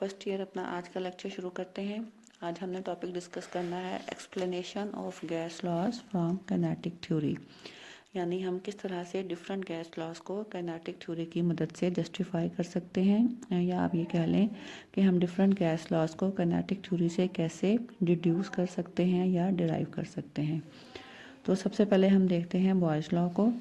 First year अपना आज का लेक्चर शुरू करते हैं। आज हमने टॉपिक डिस्कस करना है explanation of gas laws from kinetic theory, यानी हम किस तरह से डिफरेंट गैस लॉज को काइनेटिक थ्योरी की मदद से जस्टिफाई कर सकते हैं, या आप ये कह लें कि हम डिफरेंट गैस लॉज को काइनेटिक थ्योरी से कैसे डिड्यूस कर सकते हैं या डिराइव कर सकते हैं। तो सबसे पहले हम देखते हैं बॉयज़ लॉ को।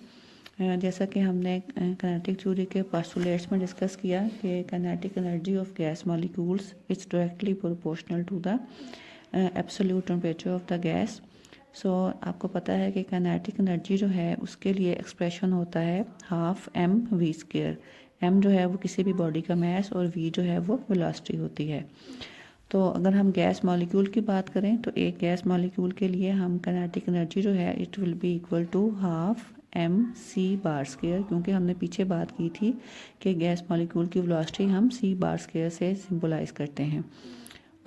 जैसा कि हमने काइनेटिक थ्योरी के पोस्टुलेट्स में डिस्कस किया कि kinetic energy of gas molecules is directly proportional to the absolute temperature of the gas. So आपको पता है कि काइनेटिक एनर्जी जो है उसके लिए एक्सप्रेशन होता है half M V square. M जो है वो किसी भी बॉडी का मास और वी जो है वो वेलोसिटी होती है। तो अगर हम गैस मॉलिक्यूल की बात करें तो एक गैस मॉलिक्यूल के लिए हम काइनेटिक एनर्जी जो है it will be equal to half M C bar square, क्योंकि हमने पीछे बात की थी कि गैस मॉलिक्यूल की वेलोसिटी हम सी बार स्क्वायर से सिंबलाइज करते हैं।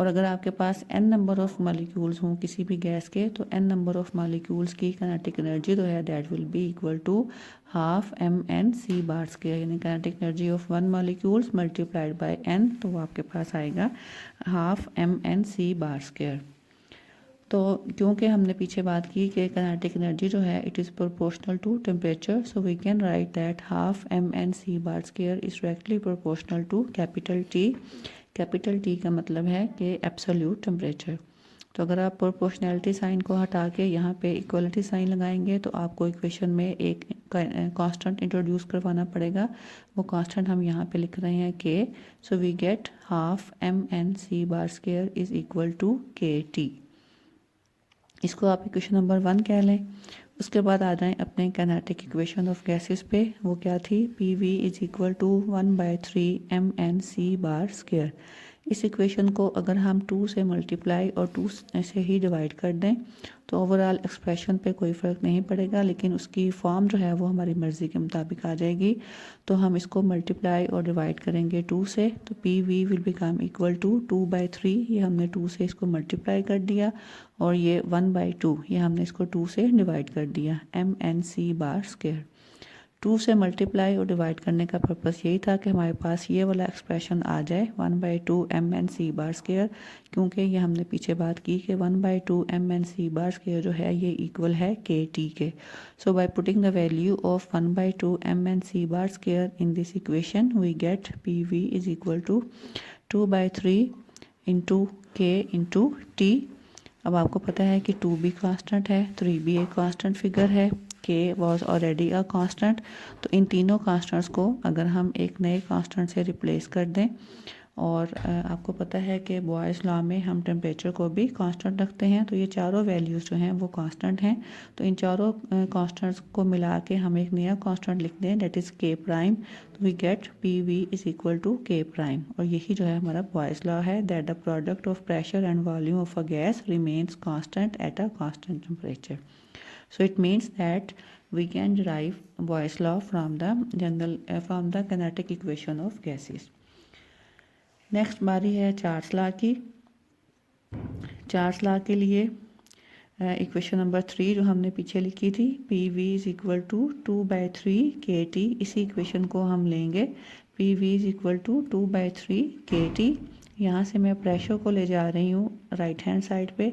और अगर आपके पास n नंबर ऑफ मॉलिक्यूल्स हों किसी भी गैस के, तो n नंबर ऑफ मॉलिक्यूल्स की काइनेटिक एनर्जी जो है that will be equal to half M N C bar square, यानी kinetic energy of one molecules multiplied by n, तो वो आपके पास आएगा half M N C bar square. तो क्योंकि हमने पीछे बात की कि काइनेटिक एनर्जी जो है it is proportional to temperature, so we can write that half M N C bar square is directly proportional to capital T. Capital T का मतलब है कि एब्सोल्यूट टेम्परेचर। तो अगर आप प्रोपोर्शनैलिटी साइन को हटा के यहाँ पे इक्वलिटी साइन लगाएंगे तो आपको इक्वेशन में एक कांस्टेंट इंट्रोड्यूस करवाना पड़ेगा। वो कांस्टेंट हम यहाँ पे लिख रहे हैं K. So we get half M N C bar square is equal to K T. इसको आप इक्वेशन नंबर 1 कह लें। उसके बाद आ जाएं अपने काइनेटिक इक्वेशन ऑफ गैसेस पे। वो क्या थी? P V is equal to 1/3 M N C bar square. इस इक्वेशन को अगर हम 2 से मल्टीप्लाई और 2 से ही डिवाइड कर दें तो ओवरऑल एक्सप्रेशन पे कोई फ़र्क नहीं पड़ेगा, लेकिन उसकी फॉर्म जो है वो हमारी मर्ज़ी के मुताबिक आ जाएगी। तो हम इसको मल्टीप्लाई और डिवाइड करेंगे 2 से, तो P V will become equal to 2/3। ये हमने 2 से इसको मल्टीप्लाई कर दिया, और ये 1/2 ये हमने इसको 2 से डिवाइड कर दिया, M N C bar square. 2 से मल्टीप्लाई और डिवाइड करने का पर्पस यही था कि हमारे पास ये वाला एक्सप्रेशन आ जाए 1/2 M N C bar square, क्योंकि ये हमने पीछे बात की कि 1/2 M N C bar square जो है ये इक्वल है के टी के। So by putting the value of 1/2 M N C bar square in this equation we get P V is equal to 2/3 into K into T. अब आपको पता है कि 2 भी कांस्टेंट है, 3 भी एक कांस्टेंट फिगर है, k was already a constant. तो इन तीनों कांस्टेंट्स को अगर हम एक नए कांस्टेंट से रिप्लेस कर दें, और आपको पता है कि बॉयज़ लॉ में हम टेम्परेचर को भी कांस्टेंट रखते हैं, तो ये चारों वैल्यूज़ जो हैं वो कांस्टेंट हैं। तो इन चारों कांस्टेंट्स को मिला के हम एक नया कांस्टेंट लिख दें दैट इज़ के प्राइम, तो we get P V is equal to K prime. और यही जो है हमारा बॉयज़ लॉ है that the product of pressure and volume of a gas remains constant at a constant temperature. So it means that we can derive Boyle's law from the kinetic equation of gases. Next बारी है Charles law की। Charles law के लिए equation number 3 जो हमने पीछे लिखी थी, P V is equal to 2/3 K T, इसी इक्वेशन को हम लेंगे P V is equal to 2/3 K T. यहाँ से मैं प्रेशर को ले जा रही हूँ राइट हैंड साइड पे।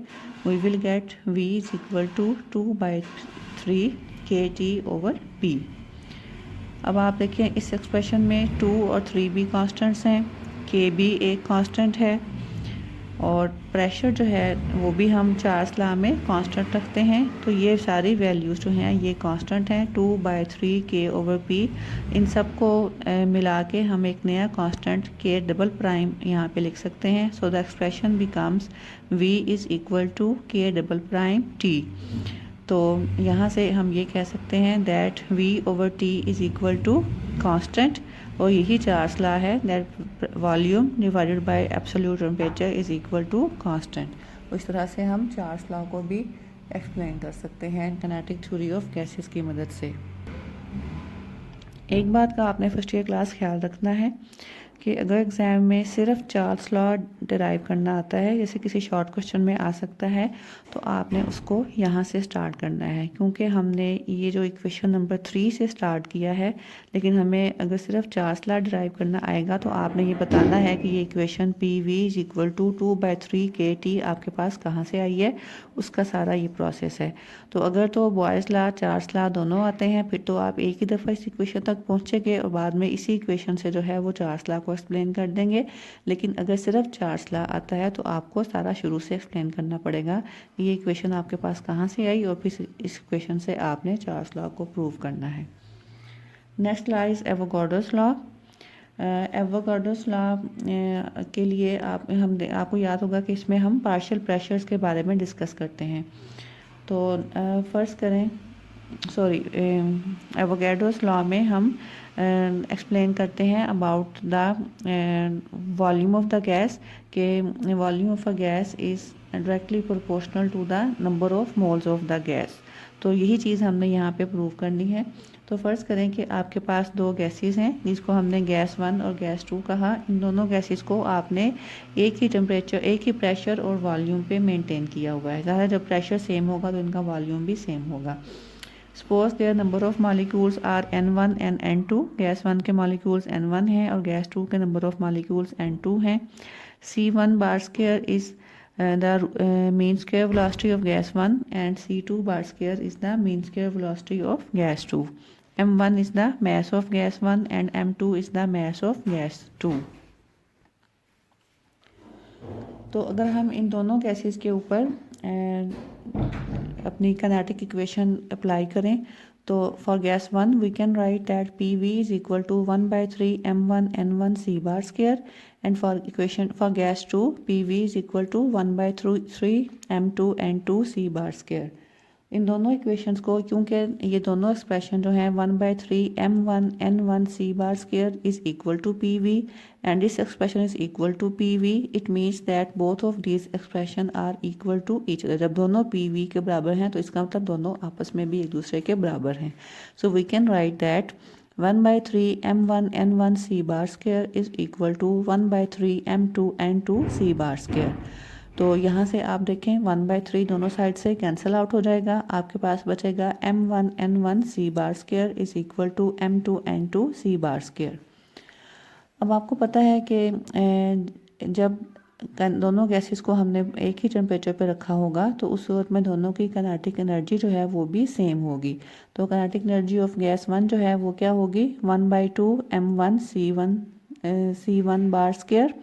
We will get v is equal to 2/3 K T over p। अब आप देखिए इस एक्सप्रेशन में 2 और 3 भी कांस्टेंट्स हैं, k भी एक कांस्टेंट है, और प्रेशर जो है वो भी हम चार्ल्स लॉ में कांस्टेंट रखते हैं। तो ये सारी वैल्यूज़ जो हैं ये कांस्टेंट हैं, 2/3 के ओवर पी। इन सब को मिला के हम एक नया कांस्टेंट के डबल प्राइम यहाँ पे लिख सकते हैं। So the expression becomes v is equal to K double prime T. तो यहाँ से हम ये कह सकते हैं that v over t is equal to constant, और यही चार्ल्स लॉ है that volume divided by absolute temperature is equal to constant. इस तरह से हम चार्ल्स लॉ को भी एक्सप्लेन कर सकते हैं काइनेटिक थ्योरी ऑफ गैसेस की मदद से। एक बात का आपने फर्स्ट ईयर क्लास ख्याल रखना है कि अगर एग्ज़ाम में सिर्फ चार्ल्स लॉ डिराइव करना आता है, जैसे किसी शॉर्ट क्वेश्चन में आ सकता है, तो आपने उसको यहाँ से स्टार्ट करना है। क्योंकि हमने ये जो इक्वेशन नंबर 3 से स्टार्ट किया है, लेकिन हमें अगर सिर्फ चार्ल्स लॉ डिराइव करना आएगा तो आपने ये बताना है कि ये equation PV is equal to 2/3 KT आपके पास कहाँ से आई है, उसका सारा ये प्रोसेस है। तो अगर तो बॉयज़ लॉ चार्ल्स लॉ दोनों आते हैं, फिर तो आप एक ही दफ़ा इस इक्वेशन तक पहुँचेंगे और बाद में इसी इक्वेशन से जो है वो चार्ल्स लॉ को एक्सप्लेन कर देंगे। लेकिन अगर सिर्फ चार्ल्स लॉ आता है तो आपको सारा शुरू से एक्सप्लेन करना पड़ेगा, ये इक्वेशन आपके पास कहाँ से आई और फिर इस इक्वेशन से आपने चार्ल्स लॉ को प्रूव करना है। Next law is Avogadro's law. Avogadro's law के लिए आपको याद होगा कि इसमें हम पार्शियल प्रेशर्स के बारे में डिस्कस करते हैं। तो फर्स्ट करें एवोगाड्रोस लॉ में हम एक्सप्लेन करते हैं about the volume of the gas, के volume of a gas is directly proportional to the number of moles of the gas. तो यही चीज़ हमने यहाँ पे प्रूव करनी है। तो फर्स्ट करें कि आपके पास दो गैसेस हैं जिसको हमने गैस 1 और गैस 2 कहा। इन दोनों गैसेस को आपने एक ही टेम्परेचर, एक ही प्रेशर और वॉल्यूम पे मेंटेन किया हुआ है। ज़्यादा जब प्रेशर सेम होगा तो इनका वॉल्यूम भी सेम होगा। Suppose there number of molecules are N1 and N2। Gas 1 के मॉलिक्यूल्स N1 हैं और गैस 2 के नंबर ऑफ मॉलिक्यूल्स N2 हैं। C1 bar square is the mean square velocity of gas 1 and C2 bar square is the mean square velocity of gas 2. M1 is the mass of gas 1 and M2 is the mass of gas 2. तो अगर हम इन दोनों gases के ऊपर अपनी kinetic equation apply करें तो for gas 1 we can write that PV is equal to 1/3 M1 N1 C bar square and for gas 2 PV is equal to 1/3 M2 N2 C bar square. इन दोनों equations को, क्योंकि ये दोनों expression जो हैं 1/3 M1 N1 C bar square is equal to PV and this expression is equal to PV, it means that both of this expression are equal to each other. जब दोनों PV के बराबर हैं तो इसका मतलब दोनों आपस में भी एक दूसरे के बराबर हैं। So we can write that 1/3 M1 N1 C bar square is equal to 1/3 M2 N2 C bar square. तो यहाँ से आप देखें 1/3 दोनों साइड से कैंसिल आउट हो जाएगा, आपके पास बचेगा M1 N1 C bar square is equal to M2 N2 C bar square. अब आपको पता है कि जब दोनों गैसेस को हमने एक ही टेम्परेचर पे रखा होगा तो उस वक्त में दोनों की काइनेटिक एनर्जी जो है वो भी सेम होगी। तो काइनेटिक एनर्जी ऑफ गैस 1 जो है वो क्या होगी, 1/2 M1 C1 बार स्क्वायर।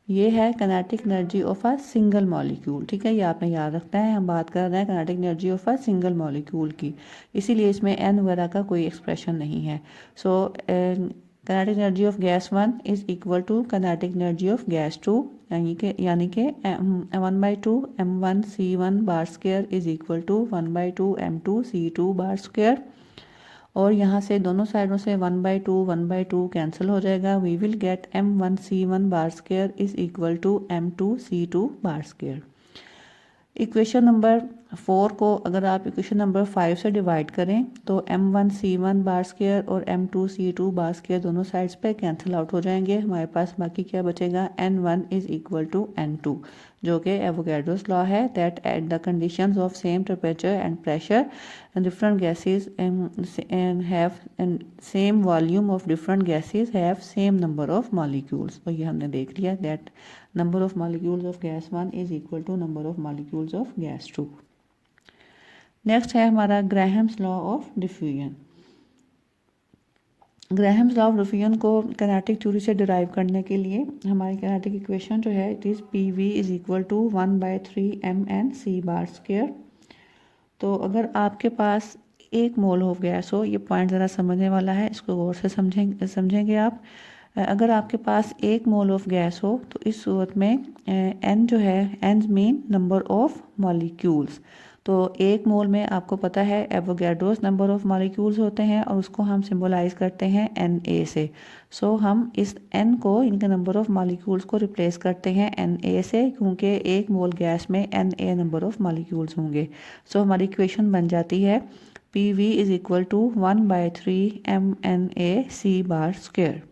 ये है kinetic energy of a single molecule. ठीक है, ये आपने याद रखना है। हम बात कर रहे हैं kinetic energy of a single molecule की, इसीलिए इसमें n वगैरह का कोई एक्सप्रेशन नहीं है। So kinetic energy of gas 1 is equal to kinetic energy of gas 2, यानी कि 1/2 M1 C1 bar square is equal to 1/2 M2 C2 bar square. और यहाँ से दोनों साइडों से 1/2 कैंसिल हो जाएगा। We will get M1 C1 bar square is equal to M2 C2 bar square. Equation number 4 को अगर आप इक्वेशन नंबर 5 से डिवाइड करें तो M1 C1 बार स्क्वायर और M2 C2 बार स्क्वायर दोनों साइड्स पे कैंसिल आउट हो जाएंगे। हमारे पास बाकी क्या बचेगा, N1 is equal to N2, जो कि एवोगाड्रोस लॉ है that at the conditions of same temperature and pressure different gases have same volume of different gases have same number of molecules. तो ये हमने देख लिया that number of molecules of gas 1 is equal to number of molecules of gas 2. Next है हमारा Graham's law of diffusion. Graham's law of diffusion को kinetic theory से derive करने के लिए हमारी काइनेटिक इक्वेशन जो है it is PV is equal to 1/3 MN C bar square. तो अगर आपके पास 1 मोल ऑफ गैस हो, ये पॉइंट ज़रा समझने वाला है, इसको गौर से समझेंगे आप। अगर आपके पास 1 मोल ऑफ गैस हो तो इस सूरत में n जो है, n mean number of molecules. तो 1 मोल में आपको पता है एवोगाड्रोस नंबर ऑफ मॉलिक्यूल्स होते हैं और उसको हम सिंबलाइज करते हैं Na से। सो हम इस n को, इनके नंबर ऑफ मॉलिक्यूल्स को रिप्लेस करते हैं Na से, क्योंकि 1 मोल गैस में Na नंबर ऑफ मॉलिक्यूल्स होंगे। सो हमारी इक्वेशन बन जाती है PV is equal to 1/3 MNA C bar square.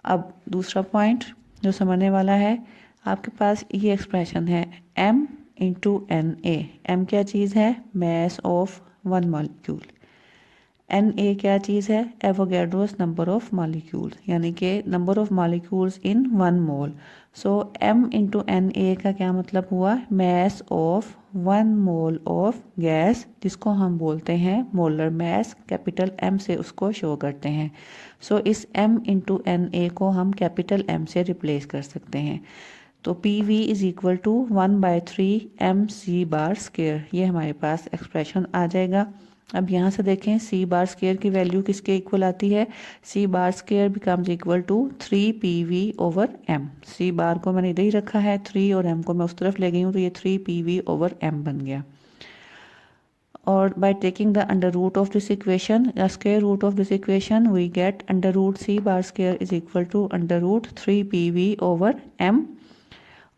अब दूसरा पॉइंट जो समझने वाला है, आपके पास ये एक्सप्रेशन है m into N A. m क्या चीज़ है? Mass of one molecule. N A क्या चीज़ है? एवोगैड्रोस नंबर ऑफ मॉलिक्यूल्स, यानी कि number of molecules in one mole. So m into N A का क्या मतलब हुआ? Mass of one mole of gas, जिसको हम बोलते हैं मोलर मैस, कैपिटल M से उसको शो करते हैं। सो इस m इंटू एन ए को हम कैपिटल M से रिप्लेस कर सकते हैं। तो P V is equal to 1/3 mc bar square, ये हमारे पास एक्सप्रेशन आ जाएगा। अब यहाँ से देखें सी बार स्क्वायर की वैल्यू किसके इक्वल आती है? C bar square becomes equal to 3pv/m। C bar को मैंने इधर ही रखा है 3 और m को मैं उस तरफ ले गई हूँ, तो ये 3pv/m बन गया। और by taking the under root of this equation, the square root of this equation, we get under root c bar square is equal to under root 3pv/m।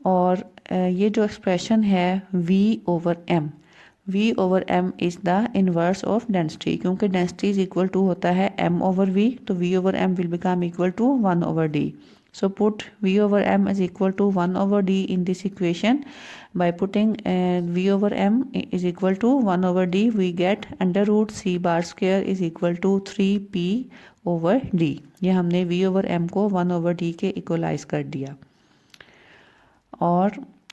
और ये जो एक्सप्रेशन है v/m, v/m is the inverse of density, क्योंकि density is equal to होता है m/v, तो v/m will become equal to 1/d। So put v/m is equal to 1/d in this equation. By putting v/m is equal to 1/d, we get under root c bar square is equal to 3p/d। ये हमने v/m को 1/d के equalise कर दिया। और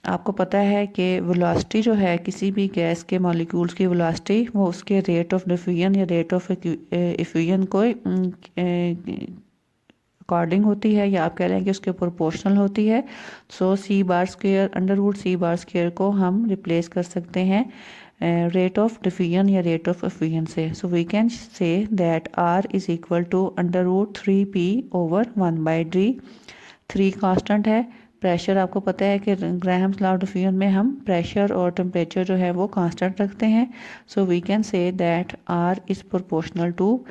आपको पता है कि वेलोसिटी जो है किसी भी गैस के मॉलिक्यूल्स की वेलोसिटी, वो उसके रेट ऑफ डिफ्यूजन या रेट ऑफ इफ्यूजन को अकॉर्डिंग होती है, या आप कह लें कि उसके प्रोपोर्शनल होती है। So C bar square, under root C bar square को हम रिप्लेस कर सकते हैं रेट ऑफ डिफ्यूजन या रेट ऑफ इफ्यूजन से। So we can say that R is equal to under root 3p/1/d। 3 constant है। प्रेशर आपको पता है कि ग्राहम्स लॉ ऑफ डिफ्यूजन में हम प्रेशर और टेम्परेचर जो है वो कांस्टेंट रखते हैं। So we can say that R is proportional to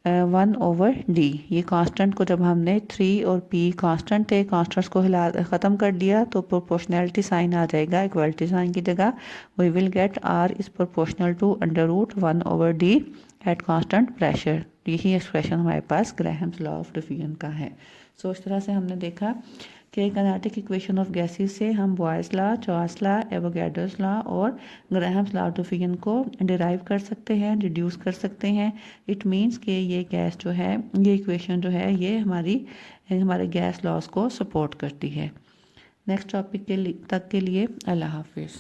1/d। ये कांस्टेंट को जब हमने 3 और p कांस्टेंट थे, कांस्टेंट्स को हिला ख़त्म कर दिया तो प्रोपोर्शनैलिटी साइन आ जाएगा इक्वलिटी साइन की जगह। We will get r is proportional to under root 1/d at constant pressure. यही एक्सप्रेशन हमारे पास ग्राहम्स लॉ ऑफ डिफ्यूजन का है। सो इस तरह से हमने देखा कि काइनेटिक इक्वेशन ऑफ गैसेस से हम boys law, Charles law, Avogadro's law और ग्राहम्स लॉ ऑफ डिफ्यूजन को डिराइव कर सकते हैं, रिड्यूस कर सकते हैं। इट मीन्स कि ये गैस जो है, ये इक्वेशन जो है, ये हमारे गैस लॉज को सपोर्ट करती है। नेक्स्ट टॉपिक तक के लिए अल्लाह हाफिज़।